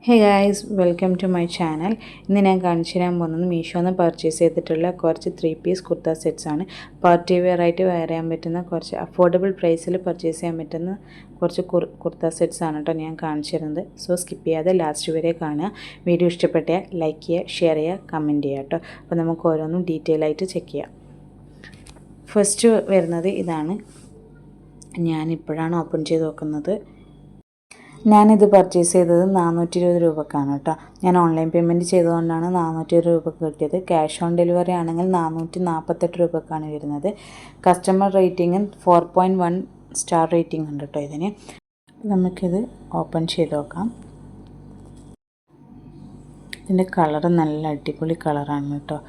Hey guys, welcome to my channel. ഇന്ന് ഞാൻ കാണിച്ചു തരാൻ പോകുന്നത് മീഷോന്ന് പർച്ചേസ് ചെയ്തിട്ടുള്ള കുറച്ച് 3-piece കുർത്ത സെറ്റ്സാണ്. പാർട്ടി വെയർ ആയിട്ട് വെയർ ചെയ്യാൻ പറ്റുന്ന കുറച്ച് അഫോർഡബിൾ പ്രൈസിൽ പർച്ചേസ് ചെയ്യാൻ പറ്റുന്ന കുറച്ച് കുർത്ത സെറ്റ്സാണ് കേട്ടോ ഞാൻ കാണിച്ചു തരുന്നത്. സോ സ്കിപ്പ് ചെയ്യാതെ ലാസ്റ്റ് വരെ കാണുക. വീഡിയോ ഇഷ്ടപ്പെട്ടാൽ ലൈക്ക് ചെയ്യുക, ഷെയർ ചെയ്യുക, കമൻറ്റ് ചെയ്യുക കേട്ടോ. അപ്പോൾ നമുക്ക് ഓരോന്നും ഡീറ്റെയിൽ ആയിട്ട് ചെക്ക് ചെയ്യാം. ഫസ്റ്റ് വരുന്നത് ഇതാണ്. ഞാനിപ്പോഴാണ് ഓപ്പൺ ചെയ്ത് നോക്കുന്നത്. ഞാനിത് പർച്ചേസ് ചെയ്തത് 420 രൂപക്കാണ് കേട്ടോ. ഞാൻ ഓൺലൈൻ പേയ്മെൻറ്റ് ചെയ്തുകൊണ്ടാണ് 420 രൂപക്ക് കിട്ടിയത്. ക്യാഷ് ഓൺ ഡെലിവറി ആണെങ്കിൽ 448 രൂപക്കാണ് വരുന്നത്. കസ്റ്റമർ റേറ്റിംഗ് 4.1 സ്റ്റാർ റേറ്റിംഗ് ഉണ്ട് കേട്ടോ ഇതിന്. നമുക്കിത് ഓപ്പൺ ചെയ്ത് നോക്കാം. ഇതിൻ്റെ കളറ് നല്ല അടിപൊളി കളറാണ് കേട്ടോ.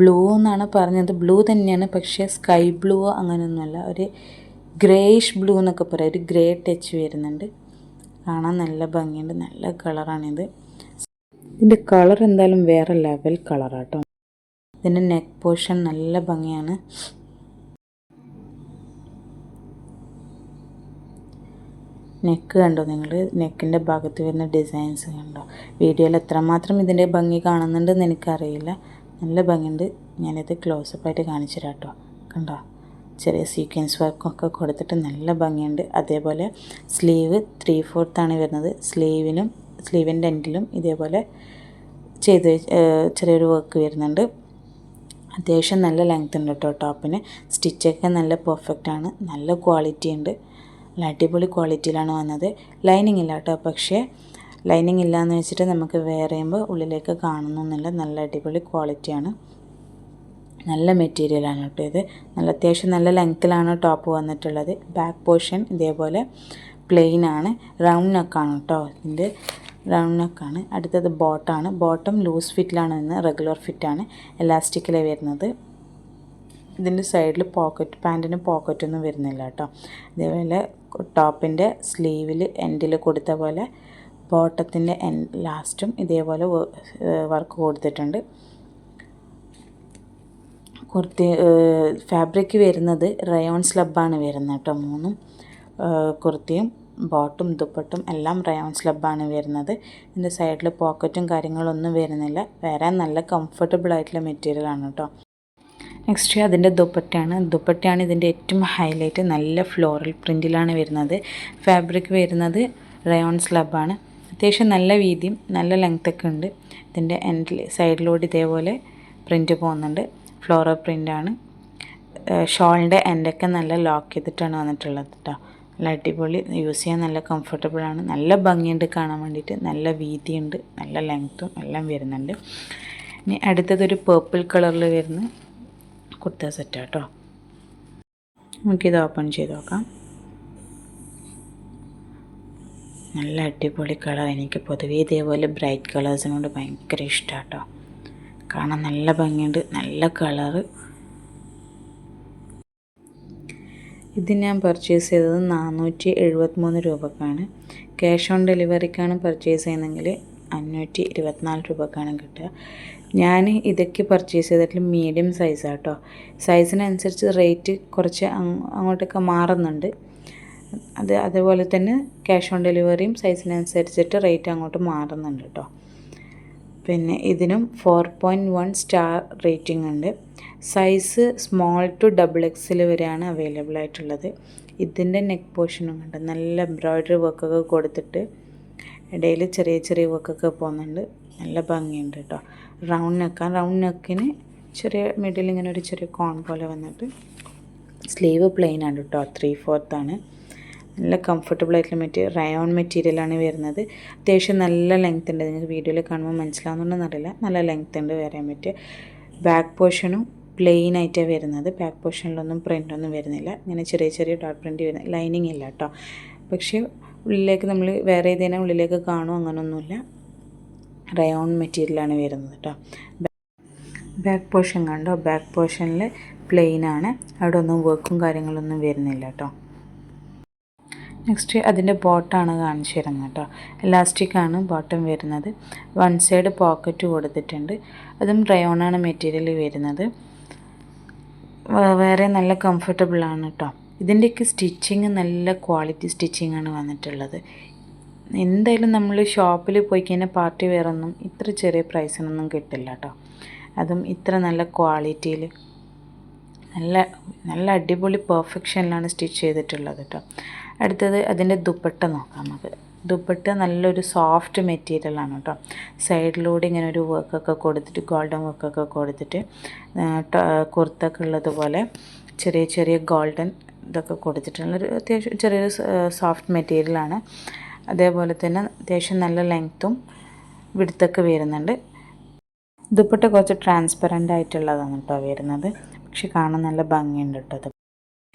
ബ്ലൂ എന്നാണ് പറഞ്ഞത്. ബ്ലൂ തന്നെയാണ്, പക്ഷേ സ്കൈ ബ്ലൂ അങ്ങനെയൊന്നുമല്ല. ഒരു ഗ്രേയിഷ് ബ്ലൂ എന്നൊക്കെ പറയാം. ഒരു ഗ്രേ ടച്ച് വരുന്നുണ്ട്. കാണാൻ നല്ല ഭംഗിയുണ്ട്. നല്ല കളറാണിത്. ഇതിൻ്റെ കളർ എന്തായാലും വേറെ ലെവൽ കളറാട്ടോ. ഇതിൻ്റെ നെക്ക് പോർഷൻ നല്ല ഭംഗിയാണ്. നെക്ക് കണ്ടോ നിങ്ങൾ? നെക്കിൻ്റെ ഭാഗത്ത് വരുന്ന ഡിസൈൻസ് കണ്ടോ? വീഡിയോയിൽ എത്രമാത്രം ഇതിൻ്റെ ഭംഗി കാണുന്നുണ്ടെന്ന് എനിക്കറിയില്ല. നല്ല ഭംഗിയുണ്ട്. ഞാനിത് ക്ലോസപ്പായിട്ട് കാണിച്ചു തരാം കേട്ടോ. കണ്ടോ? ചെറിയ സീക്വൻസ് വർക്കൊക്കെ കൊടുത്തിട്ട് നല്ല ഭംഗിയുണ്ട്. അതേപോലെ സ്ലീവ് 3/4 വരുന്നത്. സ്ലീവിൻ്റെ എൻഡിലും ഇതേപോലെ ചെയ്ത് ചെറിയൊരു വർക്ക് വരുന്നുണ്ട്. അത്യാവശ്യം നല്ല ലെങ്ത് ഉണ്ട് കേട്ടോ ടോപ്പിന്. സ്റ്റിച്ചൊക്കെ നല്ല പെർഫെക്റ്റ് ആണ്. നല്ല ക്വാളിറ്റി ഉണ്ട്. നല്ല അടിപൊളി ക്വാളിറ്റിയിലാണ് വന്നത്. ലൈനിങ് ഇല്ല കേട്ടോ. പക്ഷേ ലൈനിങ് ഇല്ലയെന്ന് വെച്ചിട്ട് നമുക്ക് വെയർ ചെയ്യുമ്പോൾ ഉള്ളിലേക്ക് കാണുന്നൊന്നുമില്ല. നല്ല അടിപൊളി ക്വാളിറ്റിയാണ്. നല്ല മെറ്റീരിയലാണ് കേട്ടോ ഇത്. നല്ല അത്യാവശ്യം നല്ല ലെങ്ത്തിലാണ് ടോപ്പ് വന്നിട്ടുള്ളത്. ബാക്ക് പോർഷൻ ഇതേപോലെ പ്ലെയിൻ ആണ്. റൗണ്ട് നെക്കാണ് കേട്ടോ. ഇതിൻ്റെ റൗണ്ട് നെക്കാണ്. അടുത്തത് ബോട്ടമാണ്. ബോട്ടം ലൂസ് ഫിറ്റിലാണ് വരുന്നത്. റെഗുലർ ഫിറ്റാണ്. എലാസ്റ്റിക്കിലെ വരുന്നത്. ഇതിൻ്റെ സൈഡിൽ പാൻറ്റിന് പോക്കറ്റൊന്നും വരുന്നില്ല കേട്ടോ. ഇതേപോലെ ടോപ്പിൻ്റെ സ്ലീവിൽ എൻഡിൽ കൊടുത്ത പോലെ ബോട്ടത്തിൻ്റെ ലാസ്റ്റും ഇതേപോലെ വർക്ക് കൊടുത്തിട്ടുണ്ട്. ഫാബ്രിക് വരുന്നത് റയോൺ സ്ലബാണ് വരുന്നത് കേട്ടോ. മൂന്നും കുർത്തിയും ബോട്ടും ദുപ്പട്ടും എല്ലാം റയോൺ സ്ലബാണ് വരുന്നത്. ഇതിൻ്റെ സൈഡിൽ പോക്കറ്റും കാര്യങ്ങളൊന്നും വരുന്നില്ല. വേറെ നല്ല കംഫർട്ടബിൾ ആയിട്ടുള്ള മെറ്റീരിയലാണ് കേട്ടോ. നെക്സ്റ്റ് അതിൻ്റെ ദുപ്പട്ടയാണ് ഇതിൻ്റെ ഏറ്റവും ഹൈലൈറ്റ്. നല്ല ഫ്ലോറൽ പ്രിൻറ്റിലാണ് വരുന്നത്. ഫാബ്രിക് വരുന്നത് റയോൺ സ്ലബാണ്. അത്യാവശ്യം നല്ല വീതിയും നല്ല ലെങ്ത്തൊക്കെ ഉണ്ട്. ഇതിൻ്റെ സൈഡിലൂടെ ഇതേപോലെ പ്രിൻറ്റ് പോകുന്നുണ്ട്. ഫ്ലോറൽ പ്രിൻ്റാണ്. ഷോളിൻ്റെ എൻഡൊക്കെ നല്ല ലോക്ക് ചെയ്തിട്ടാണ് വന്നിട്ടുള്ളത് കേട്ടോ. നല്ല അടിപൊളി. യൂസ് ചെയ്യാൻ നല്ല കംഫർട്ടബിളാണ്. നല്ല ഭംഗിയുണ്ട് കാണാൻ വേണ്ടിയിട്ട്. നല്ല വീതിയുണ്ട്. നല്ല ലെങ്ത്തും എല്ലാം വരുന്നുണ്ട്. ഇനി അടുത്തതൊരു പേർപ്പിൾ കളറിൽ വരുന്ന കുർത്ത സെറ്റാണ് കേട്ടോ. നമുക്കിത് ഓപ്പൺ ചെയ്ത് നോക്കാം. നല്ല അടിപൊളി കളർ. എനിക്ക് പൊതുവേ ഇതേപോലെ ബ്രൈറ്റ് കളേഴ്സിനോട് ഭയങ്കര ഇഷ്ടമാണ് കേട്ടോ. കാണാൻ നല്ല ഭംഗിയുണ്ട്. നല്ല കളറ്. ഇത് ഞാൻ പർച്ചേസ് ചെയ്തത് 473 രൂപക്കാണ്. ക്യാഷ് ഓൺ ഡെലിവറിക്കാണ് പർച്ചേസ് ചെയ്യുന്നതെങ്കിൽ 524 രൂപക്കാണ് കിട്ടുക. ഞാൻ ഇതൊക്കെ പർച്ചേസ് ചെയ്തിട്ട് മീഡിയം സൈസാണ് കേട്ടോ. സൈസിനനുസരിച്ച് റേറ്റ് കുറച്ച് അങ്ങോട്ടൊക്കെ മാറുന്നുണ്ട്. അതേപോലെ തന്നെ ക്യാഷ് ഓൺ ഡെലിവറിയും സൈസിനനുസരിച്ചിട്ട് റേറ്റ് അങ്ങോട്ട് മാറുന്നുണ്ട് കേട്ടോ. പിന്നെ ഇതിനും 4.1 സ്റ്റാർ റേറ്റിംഗ് ഉണ്ട്. സൈസ് സ്മോൾ ടു XXL വരെയാണ് അവൈലബിൾ ആയിട്ടുള്ളത്. ഇതിൻ്റെ നെക്ക് പോർഷനും ഉണ്ട്. നല്ല എംബ്രോയ്ഡറി വർക്കൊക്കെ കൊടുത്തിട്ട് ഇടയിൽ ചെറിയ ചെറിയ വർക്കൊക്കെ പോകുന്നുണ്ട്. നല്ല ഭംഗിയുണ്ട് കേട്ടോ. റൗണ്ട് നെക്കിന് ചെറിയ മിഡിൽ ഇങ്ങനെ ഒരു ചെറിയ കോൺ പോലെ വന്നിട്ട് സ്ലീവ് പ്ലെയിൻ ആണ് കേട്ടോ. 3/4 നല്ല കംഫർട്ടബിൾ ആയിട്ടുള്ള റയോൺ മെറ്റീരിയലാണ് വരുന്നത്. അത്യാവശ്യം നല്ല ലെങ്ത് ഉണ്ട്. നിങ്ങൾക്ക് വീഡിയോയിൽ കാണുമ്പോൾ മനസ്സിലാവുന്നുണ്ടെന്നറിയില്ല. നല്ല ലെങ്ത് ഉണ്ട് വരാൻ പറ്റിയ. ബാക്ക് പോർഷനും പ്ലെയിൻ ആയിട്ടാണ് വരുന്നത്. ബാക്ക് പോർഷനിലൊന്നും പ്രിൻ്റൊന്നും വരുന്നില്ല. ഇങ്ങനെ ചെറിയ ചെറിയ ഡോട്ട് പ്രിൻ്റ് വരുന്നത്. ലൈനിങ് ഇല്ല കേട്ടോ. പക്ഷേ ഉള്ളിലേക്ക് നമ്മൾ വേറെ ഏതെങ്കിലും ഉള്ളിലേക്ക് കാണും അങ്ങനെയൊന്നുമില്ല. റയോൺ മെറ്റീരിയലാണ് വരുന്നത് കേട്ടോ. ബാക്ക് പോർഷൻ കണ്ടോ? ബാക്ക് പോർഷനിൽ പ്ലെയിൻ ആണ്. അവിടെ ഒന്നും വർക്കും കാര്യങ്ങളൊന്നും വരുന്നില്ല കേട്ടോ. നെക്സ്റ്റ് അതിൻ്റെ ബോട്ടമാണ് കാണിച്ചു തരുന്നത് കേട്ടോ. എലാസ്റ്റിക്കാണ് ബോട്ടം വരുന്നത്. വൺ സൈഡ് പോക്കറ്റ് കൊടുത്തിട്ടുണ്ട്. അതും റയോണാണ് മെറ്റീരിയൽ വരുന്നത്. വേറെ നല്ല കംഫർട്ടബിളാണ് കേട്ടോ. ഇതിൻ്റെയൊക്കെ സ്റ്റിച്ചിങ് നല്ല ക്വാളിറ്റി സ്റ്റിച്ചിങ്ങാണ് വന്നിട്ടുള്ളത്. എന്തായാലും നമ്മൾ ഷോപ്പിൽ പോയി കഴിഞ്ഞാൽ പാർട്ടി വെയറൊന്നും ഇത്ര ചെറിയ പ്രൈസിനൊന്നും കിട്ടില്ല കേട്ടോ. അതും ഇത്ര നല്ല ക്വാളിറ്റിയിൽ നല്ല നല്ല അടിപൊളി പെർഫെക്ഷനിലാണ് സ്റ്റിച്ച് ചെയ്തിട്ടുള്ളത് കേട്ടോ. അടുത്തത് അതിൻ്റെ ദുപ്പട്ട നോക്കാം നമുക്ക്. ദുപ്പട്ട നല്ലൊരു സോഫ്റ്റ് മെറ്റീരിയലാണ് കേട്ടോ. സൈഡിലൂടെ ഇങ്ങനെ ഒരു വർക്കൊക്കെ കൊടുത്തിട്ട് ഗോൾഡൻ വർക്കൊക്കെ കൊടുത്തിട്ട് കുർത്തൊക്കെ ഉള്ളതുപോലെ ചെറിയ ചെറിയ ഗോൾഡൻ ഇതൊക്കെ കൊടുത്തിട്ടുള്ളൊരു അത്യാവശ്യം ചെറിയൊരു സോഫ്റ്റ് മെറ്റീരിയലാണ്. അതേപോലെ തന്നെ അത്യാവശ്യം നല്ല ലെങ്ത്തും വിഡ്ത്തൊക്കെ വരുന്നുണ്ട്. ദുപ്പട്ട കുറച്ച് ട്രാൻസ്പെറൻ്റ് ആയിട്ടുള്ളതാണ് കേട്ടോ വരുന്നത്. പക്ഷെ കാണാൻ നല്ല ഭംഗിയുണ്ട് കേട്ടോ അത്.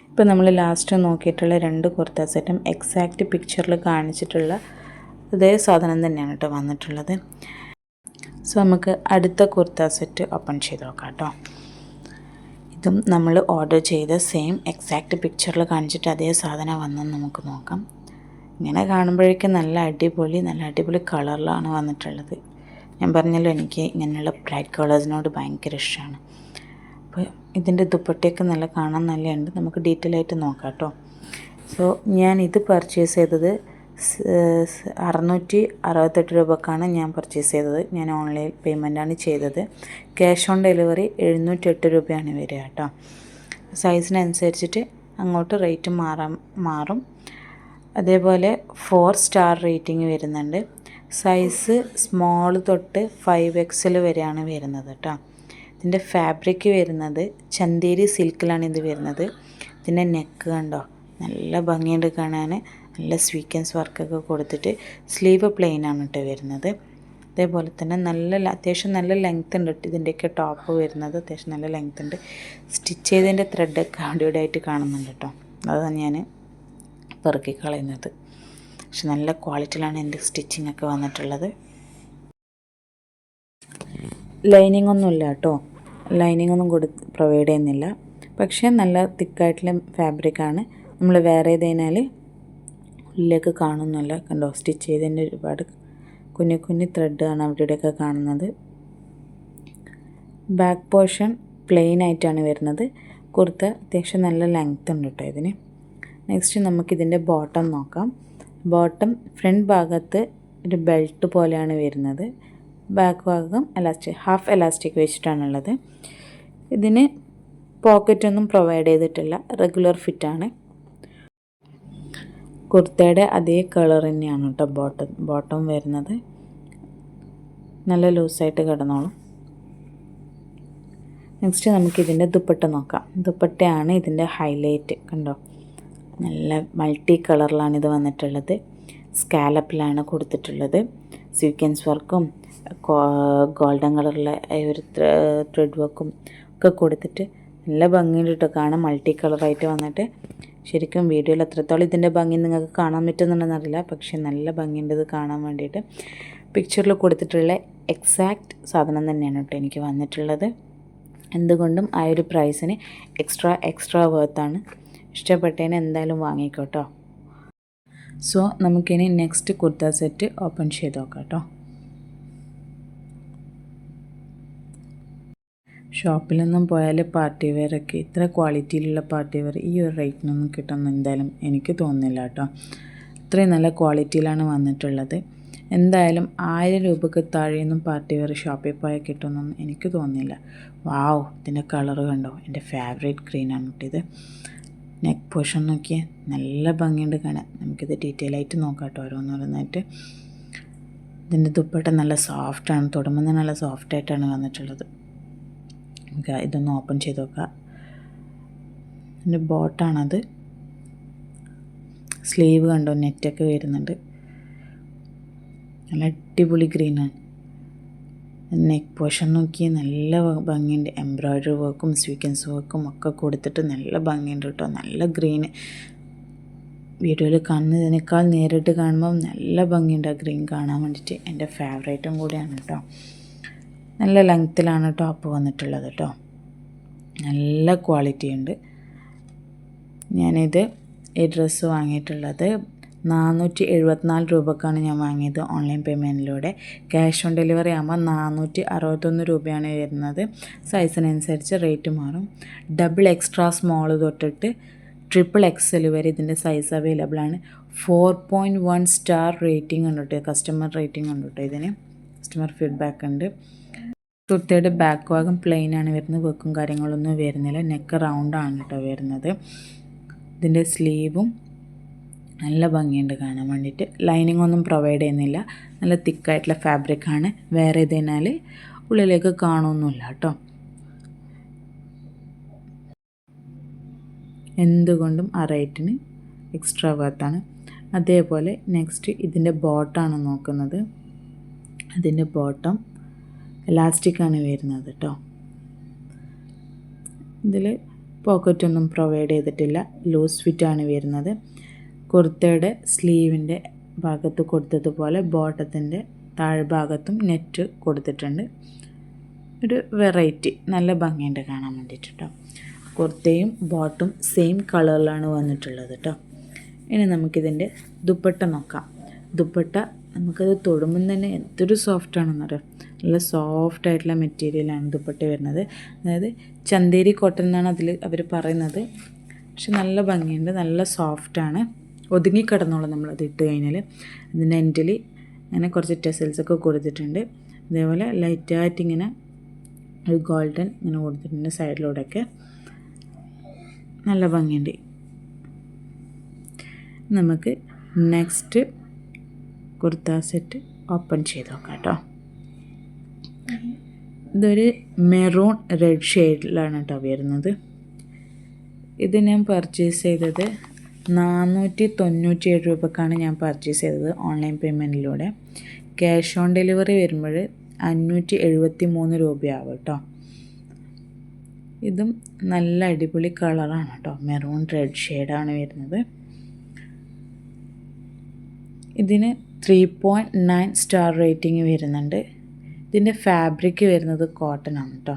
ഇപ്പോൾ നമ്മൾ ലാസ്റ്റ് നോക്കിയിട്ടുള്ള 2 കുർത്ത സെറ്റും എക്സാക്റ്റ് പിക്ചറിൽ കാണിച്ചിട്ടുള്ള അതേ സാധനം തന്നെയാണ് കേട്ടോ വന്നിട്ടുള്ളത്. സോ നമുക്ക് അടുത്ത കുർത്ത സെറ്റ് ഓപ്പൺ ചെയ്ത് നോക്കാം കേട്ടോ. ഇതും നമ്മൾ ഓർഡർ ചെയ്ത സെയിം എക്സാക്റ്റ് പിക്ചറിൽ കാണിച്ചിട്ട് അതേ സാധനം വന്നെന്ന് നമുക്ക് നോക്കാം. ഇങ്ങനെ കാണുമ്പോഴേക്കും നല്ല അടിപൊളി കളറിലാണ് വന്നിട്ടുള്ളത്. ഞാൻ പറഞ്ഞല്ലോ എനിക്ക് ഇങ്ങനെയുള്ള ബ്രൈറ്റ് കളേഴ്സിനോട് ഭയങ്കര ഇഷ്ടമാണ്. അപ്പോൾ ഇതിൻ്റെ ദുപ്പട്ടയൊക്കെ നല്ല കാണാൻ നല്ലതുണ്ട്. നമുക്ക് ഡീറ്റെയിൽ ആയിട്ട് നോക്കാം കേട്ടോ. സോ ഞാൻ ഇത് പർച്ചേസ് ചെയ്തത് 668 രൂപക്കാണ് ഞാൻ പർച്ചേസ് ചെയ്തത്. ഞാൻ ഓൺലൈൻ പേയ്മെൻറ്റാണ് ചെയ്തത്. ക്യാഷ് ഓൺ ഡെലിവറി 708 രൂപയാണ് വരിക കേട്ടോ. സൈസിനനുസരിച്ചിട്ട് അങ്ങോട്ട് റേറ്റ് മാറും. അതേപോലെ 4 സ്റ്റാർ റേറ്റിംഗ് വരുന്നുണ്ട്. സൈസ് സ്മോൾ തൊട്ട് 5XL വരെയാണ് വരുന്നത് കേട്ടോ. ഇതിൻ്റെ ഫാബ്രിക് വരുന്നത് ചന്തേരി സിൽക്കിലാണ് ഇത് വരുന്നത്. ഇതിൻ്റെ നെക്ക് കണ്ടോ നല്ല ഭംഗിയുണ്ട് കാണാൻ. നല്ല സ്വീക്വൻസ് വർക്കൊക്കെ കൊടുത്തിട്ട് സ്ലീവ് പ്ലെയിൻ ആണ് കേട്ടോ വരുന്നത്. അതേപോലെ തന്നെ അത്യാവശ്യം നല്ല ലെങ്ത് ഉണ്ട് കേട്ടോ. ഇതിൻ്റെയൊക്കെ ടോപ്പ് വരുന്നത് അത്യാവശ്യം നല്ല ലെങ്ത് ഉണ്ട്. സ്റ്റിച്ച് ചെയ്തതിൻ്റെ ത്രെഡൊക്കെ അവിടെ ആയിട്ട് കാണുന്നുണ്ട് കേട്ടോ. അതാണ് ഞാൻ പെറുക്കി കളയുന്നത്. പക്ഷെ നല്ല ക്വാളിറ്റിയിലാണ് എൻ്റെ സ്റ്റിച്ചിങ് ഒക്കെ വന്നിട്ടുള്ളത്. ലൈനിങ് ഒന്നുമില്ല കേട്ടോ. ലൈനിങ് ഒന്നും പ്രൊവൈഡ് ചെയ്യുന്നില്ല. പക്ഷേ നല്ല തിക്കായിട്ടുള്ള ഫാബ്രിക്കാണ്. നമ്മൾ വേറെ ചെയ്തതിനാൽ ഉള്ളിലേക്ക് കാണുന്നില്ല. കണ്ടോ സ്റ്റിച്ച് ചെയ്തതിൻ്റെ ഒരുപാട് കുഞ്ഞു ത്രെഡാണ് അവിടെയൊക്കെ കാണുന്നത്. ബാക്ക് പോർഷൻ പ്ലെയിൻ ആയിട്ടാണ് വരുന്നത്. കുർത്ത അത്യാവശ്യം നല്ല ലെങ്ത് ഉണ്ട് കേട്ടോ ഇതിന്. നെക്സ്റ്റ് നമുക്കിതിൻ്റെ ബോട്ടം നോക്കാം. ബോട്ടം ഫ്രണ്ട് ഭാഗത്ത് ഒരു ബെൽറ്റ് പോലെയാണ് വരുന്നത്. ബാക്ക് ഭാഗം ഹാഫ് എലാസ്റ്റിക് വെച്ചിട്ടാണുള്ളത്. ഇതിന് പോക്കറ്റൊന്നും പ്രൊവൈഡ് ചെയ്തിട്ടില്ല. റെഗുലർ ഫിറ്റാണ്. കുർത്തയുടെ അതേ കളർ തന്നെയാണ് കേട്ടോ ബോട്ടം വരുന്നത്. നല്ല ലൂസായിട്ട് കിടന്നോളും. നെക്സ്റ്റ് നമുക്കിതിൻ്റെ ദുപ്പട്ട നോക്കാം. ദുപ്പട്ടയാണ് ഇതിൻ്റെ ഹൈലൈറ്റ്. കണ്ടോ നല്ല മൾട്ടി കളറിലാണ് ഇത് വന്നിട്ടുള്ളത്. സ്കാലപ്പിലാണ് കൊടുത്തിട്ടുള്ളത്. സ്വീക്വൻസ് വർക്കും ഗോൾഡൻ കളറിലെ ഒരു ത്രെഡ് വർക്കും ഒക്കെ കൊടുത്തിട്ട് നല്ല ഭംഗിയുണ്ട് കേട്ടോ കാണാൻ. മൾട്ടി കളറായിട്ട് വന്നിട്ട് ശരിക്കും വീഡിയോയിൽ എത്രത്തോളം ഇതിൻ്റെ ഭംഗി നിങ്ങൾക്ക് കാണാൻ പറ്റുന്നുണ്ടെന്നറിയില്ല. പക്ഷേ നല്ല ഭംഗിയുണ്ട് ഇത് കാണാൻ വേണ്ടിയിട്ട്. പിക്ചറിൽ കൊടുത്തിട്ടുള്ള എക്സാക്റ്റ് സാധനം തന്നെയാണ് കേട്ടോ എനിക്ക് വന്നിട്ടുള്ളത്. എന്തുകൊണ്ടും ആ ഒരു പ്രൈസിന് എക്സ്ട്രാ വേർത്താണ്. ഇഷ്ടപ്പെട്ടതിന് എന്തായാലും വാങ്ങിക്കോട്ടോ. സോ നമുക്കിനി നെക്സ്റ്റ് കുർത്ത സെറ്റ് ഓപ്പൺ ചെയ്ത് നോക്കാം കേട്ടോ. ഷോപ്പിലൊന്നും പോയാൽ പാർട്ടി വെയറൊക്കെ ഇത്ര ക്വാളിറ്റിയിലുള്ള പാർട്ടി വെയർ ഈ ഒരു റേറ്റിനൊന്നും കിട്ടുമെന്ന് എന്തായാലും എനിക്ക് തോന്നുന്നില്ല കേട്ടോ. ഇത്രയും നല്ല ക്വാളിറ്റിയിലാണ് വന്നിട്ടുള്ളത്. എന്തായാലും 1000 രൂപയ്ക്ക് താഴെയൊന്നും പാർട്ടി വെയർ ഷോപ്പിൽ പോയാൽ കിട്ടുമെന്നൊന്നും എനിക്ക് തോന്നുന്നില്ല. വാവ്, ഇതിൻ്റെ കളർ കണ്ടോ, എൻ്റെ ഫേവറേറ്റ് ഗ്രീനാണ് കേട്ടോ ഇത്. നെക്ക് പോർഷൻ നോക്കിയാൽ നല്ല ഭംഗിയുണ്ട് കാണാൻ. നമുക്കിത് ഡീറ്റെയിൽ ആയിട്ട് നോക്കാം കേട്ടോ ഓരോന്നോരോന്നായിട്ട്. ഇതിൻ്റെ ദുപ്പട്ട നല്ല സോഫ്റ്റാണ്. തൊടുമ്പോൾ നല്ല സോഫ്റ്റായിട്ടാണ് വന്നിട്ടുള്ളത്. നമുക്ക് ഇതൊന്ന് ഓപ്പൺ ചെയ്ത് നോക്കാം. ഇതിൻ്റെ ബോട്ടാണത്. സ്ലീവ് കണ്ടോ നെറ്റൊക്കെ വരുന്നുണ്ട്. നല്ല അടിപൊളി ഗ്രീനാണ്. നെക്ക് പോർഷൻ നോക്കി നല്ല ഭംഗിയുണ്ട്. എംബ്രോയ്ഡറി വർക്കും സ്വീക്വൻസ് വർക്കും ഒക്കെ കൊടുത്തിട്ട് നല്ല ഭംഗിയുണ്ട് കേട്ടോ. നല്ല ഗ്രീന് വീഡിയോയിൽ കാണുന്നതിനേക്കാൾ നേരിട്ട് കാണുമ്പോൾ നല്ല ഭംഗിയുണ്ട് ആ ഗ്രീൻ കാണാൻ വേണ്ടിയിട്ട്. എൻ്റെ ഫേവറേറ്റും കൂടിയാണ് കേട്ടോ. നല്ല ലെങ്ത്തിലാണ് ടോപ്പ് വന്നിട്ടുള്ളത് കേട്ടോ. നല്ല ക്വാളിറ്റി ഉണ്ട്. ഞാനിത് ഈ ഡ്രസ്സ് വാങ്ങിയിട്ടുള്ളത് 474 രൂപക്കാണ് ഞാൻ വാങ്ങിയത് ഓൺലൈൻ പേയ്മെൻറ്റിലൂടെ. ക്യാഷ് ഓൺ ഡെലിവറി ആകുമ്പോൾ 461 രൂപയാണ് വരുന്നത്. സൈസിനനുസരിച്ച് റേറ്റ് മാറും. ഡബിൾ എക്സ്ട്രാ സ്മോൾ തൊട്ടിട്ട് XXL വരെ ഇതിൻ്റെ സൈസ് അവൈലബിൾ ആണ്. 4.1 സ്റ്റാർ റേറ്റിംഗ് ഉണ്ട് കേട്ടോ, കസ്റ്റമർ റേറ്റിംഗ് ഉണ്ട് കേട്ടോ. ഇതിന് കസ്റ്റമർ ഫീഡ്ബാക്ക് ഉണ്ട്. കുർത്തയുടെ ബാക്ക് ഭാഗം പ്ലെയിൻ ആണ് വരുന്നത്, വർക്കും കാര്യങ്ങളൊന്നും വരുന്നില്ല. നെക്ക് റൗണ്ടാണ് കേട്ടോ വരുന്നത്. ഇതിൻ്റെ സ്ലീവും നല്ല ഭംഗിയുണ്ട് കാണാൻ വേണ്ടിയിട്ട്. ലൈനിങ് ഒന്നും പ്രൊവൈഡ് ചെയ്യുന്നില്ല, നല്ല തിക്കായിട്ടുള്ള ഫാബ്രിക്കാണ്. വേറെ ഇതിനാൽ ഉള്ളിലേക്ക് കാണുമൊന്നുമില്ല കേട്ടോ. എന്തുകൊണ്ടും ആ റേറ്റിന് എക്സ്ട്രാ വർത്താണ്. അതേപോലെ നെക്സ്റ്റ് ഇതിൻ്റെ ബോട്ടമാണ് നോക്കുന്നത്. അതിൻ്റെ ബോട്ടം എലാസ്റ്റിക്കാണ് വരുന്നത് കേട്ടോ. ഇതിൽ പോക്കറ്റൊന്നും പ്രൊവൈഡ് ചെയ്തിട്ടില്ല, ലൂസ് ഫിറ്റാണ് വരുന്നത്. കുർത്തയുടെ സ്ലീവിൻ്റെ ഭാഗത്ത് കൊടുത്തതുപോലെ ബോട്ടത്തിൻ്റെ താഴ്ഭാഗത്തും നെറ്റ് കൊടുത്തിട്ടുണ്ട്. ഒരു വെറൈറ്റി, നല്ല ഭംഗിയുണ്ട് കാണാൻ വേണ്ടിയിട്ട് കേട്ടോ. കുർത്തയും ബോട്ടും സെയിം കളറിലാണ് വന്നിട്ടുള്ളത് കേട്ടോ. ഇനി നമുക്കിതിൻ്റെ ദുപ്പട്ട നോക്കാം. ദുപ്പട്ട നമുക്കത് തൊടുമ്പം തന്നെ എന്തൊരു സോഫ്റ്റാണെന്ന് അറിയാം. നല്ല സോഫ്റ്റ് ആയിട്ടുള്ള മെറ്റീരിയലാണ് ദുപ്പട്ട വരുന്നത്. അതായത് ചന്തേരി കോട്ടൺ എന്നാണ് അതിൽ അവർ പറയുന്നത്. പക്ഷെ നല്ല ഭംഗിയുണ്ട്, നല്ല സോഫ്റ്റാണ്. ഒതുങ്ങിക്കിടന്നോളാം നമ്മളത് ഇട്ട് കഴിഞ്ഞാൽ. അതിൻ്റെ എൻഡിൽ അങ്ങനെ കുറച്ച് ടെസൽസൊക്കെ കൊടുത്തിട്ടുണ്ട്. അതേപോലെ ലൈറ്റായിട്ട് ഇങ്ങനെ ഒരു ഗോൾഡൻ ഇങ്ങനെ കൊടുത്തിട്ടുണ്ട് സൈഡിലൂടെയൊക്കെ. നല്ല ഭംഗിയുണ്ട്. നമുക്ക് നെക്സ്റ്റ് കുർത്ത സെറ്റ് ഓപ്പൺ ചെയ്ത് നോക്കാം കേട്ടോ. ഇതൊരു മെറൂൺ റെഡ് ഷെയ്ഡിലാണ് കേട്ടോ വരുന്നത്. ഇത് ഞാൻ പർച്ചേസ് ചെയ്തത് 497 രൂപക്കാണ് ഞാൻ പർച്ചേസ് ചെയ്തത് ഓൺലൈൻ പേയ്മെൻറ്റിലൂടെ. ക്യാഷ് ഓൺ ഡെലിവറി വരുമ്പോൾ 573 രൂപയാവും കേട്ടോ. ഇതും നല്ല അടിപൊളി കളറാണ് കേട്ടോ, മെറൂൺ റെഡ് ഷെയ്ഡാണ് വരുന്നത്. ഇതിന് 3.9 സ്റ്റാർ റേറ്റിംഗ് വരുന്നുണ്ട്. ഇതിൻ്റെ ഫാബ്രിക് വരുന്നത് കോട്ടൺ ആണ് കേട്ടോ.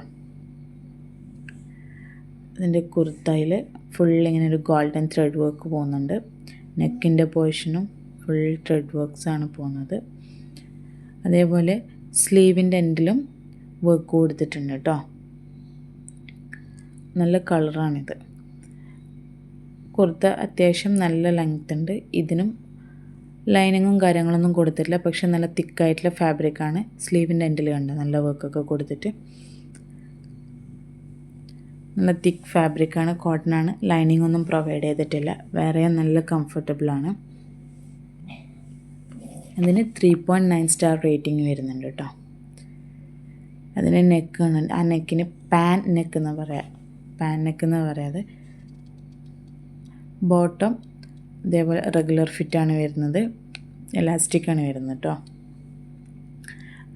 ഇതിൻ്റെ കുർത്തയിൽ ഫുൾ ഇങ്ങനെ ഒരു ഗോൾഡൻ ത്രെഡ് വർക്ക് പോകുന്നുണ്ട്. നെക്കിൻ്റെ പോർഷനും ഫുൾ ത്രെഡ് വർക്ക്സ് ആണ് പോകുന്നത്. അതേപോലെ സ്ലീവിൻ്റെ എൻഡിലും വർക്ക് കൊടുത്തിട്ടുണ്ട് കേട്ടോ. നല്ല കളറാണിത്. കുർത്ത അത്യാവശ്യം നല്ല ലെങ്ത് ഉണ്ട്. ഇതിനും ലൈനിങ്ങും കാര്യങ്ങളൊന്നും കൊടുത്തിട്ടില്ല, പക്ഷെ നല്ല തിക്കായിട്ടുള്ള ഫാബ്രിക്കാണ്. സ്ലീവിൻ്റെ എൻഡിൽ കണ്ട് നല്ല വർക്കൊക്കെ കൊടുത്തിട്ട് നല്ല തിക്ക് ഫാബ്രിക്കാണ്, കോട്ടണാണ്. ലൈനിങ് ഒന്നും പ്രൊവൈഡ് ചെയ്തിട്ടില്ല. വേറെ നല്ല കംഫർട്ടബിളാണ്. അതിന് 3.9 സ്റ്റാർ റേറ്റിംഗ് വരുന്നുണ്ട് കേട്ടോ. അതിന് നെക്കാണ്, ആ നെക്കിന് പാൻ നെക്ക് എന്ന് പറയാം, പാൻ നെക്ക് എന്ന് പറയാതെ. ബോട്ടം ഇതേപോലെ റെഗുലർ ഫിറ്റാണ് വരുന്നത്, എലാസ്റ്റിക്കാണ് വരുന്നത് കേട്ടോ.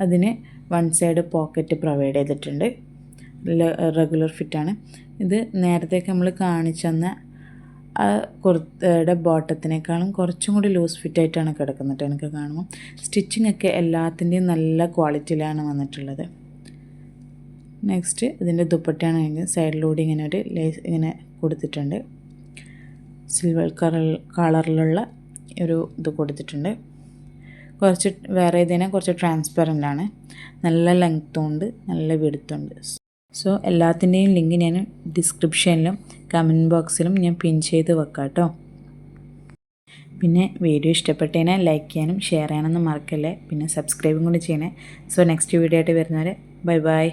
അതിന് വൺ സൈഡ് പോക്കറ്റ് പ്രൊവൈഡ് ചെയ്തിട്ടുണ്ട്, റെഗുലർ ഫിറ്റാണ്. ഇത് നേരത്തേക്ക് നമ്മൾ കാണിച്ചു തന്ന ആ കുർത്തയുടെ ബോട്ടത്തിനേക്കാളും കുറച്ചും കൂടി ലൂസ് ഫിറ്റായിട്ടാണ് കിടക്കുന്നത് എനിക്ക് കാണുമ്പോൾ. സ്റ്റിച്ചിങ് ഒക്കെ എല്ലാത്തിൻ്റെയും നല്ല ക്വാളിറ്റിയിലാണ് വന്നിട്ടുള്ളത്. നെക്സ്റ്റ് ഇതിൻ്റെ ദുപ്പട്ടയാണ്. സൈഡിലൂടെ ഇങ്ങനെ ഒരു ലേസ് ഇങ്ങനെ കൊടുത്തിട്ടുണ്ട്. സിൽവർ കളറിലുള്ള ഒരു ഇത് കൊടുത്തിട്ടുണ്ട്. കുറച്ച് വേറെ ഇതിനെ കുറച്ച് ട്രാൻസ്പെറൻ്റ് ആണ്. നല്ല ലെങ്ത്തുണ്ട്, നല്ല വിഡ്ത്തുണ്ട്. സോ എല്ലാത്തിൻ്റെയും ലിങ്ക് ഞാൻ ഡിസ്ക്രിപ്ഷനിലും കമൻറ്റ് ബോക്സിലും ഞാൻ പിൻ ചെയ്ത് വെക്കാം കേട്ടോ. പിന്നെ വീഡിയോ ഇഷ്ടപ്പെട്ടതിനെ ലൈക്ക് ചെയ്യാനും ഷെയർ ചെയ്യാനൊന്നും മറക്കല്ലേ. പിന്നെ സബ്സ്ക്രൈബും കൂടി ചെയ്യണേ. സോ നെക്സ്റ്റ് വീഡിയോ ആയിട്ട് വരുന്നവരെ ബൈ ബൈ.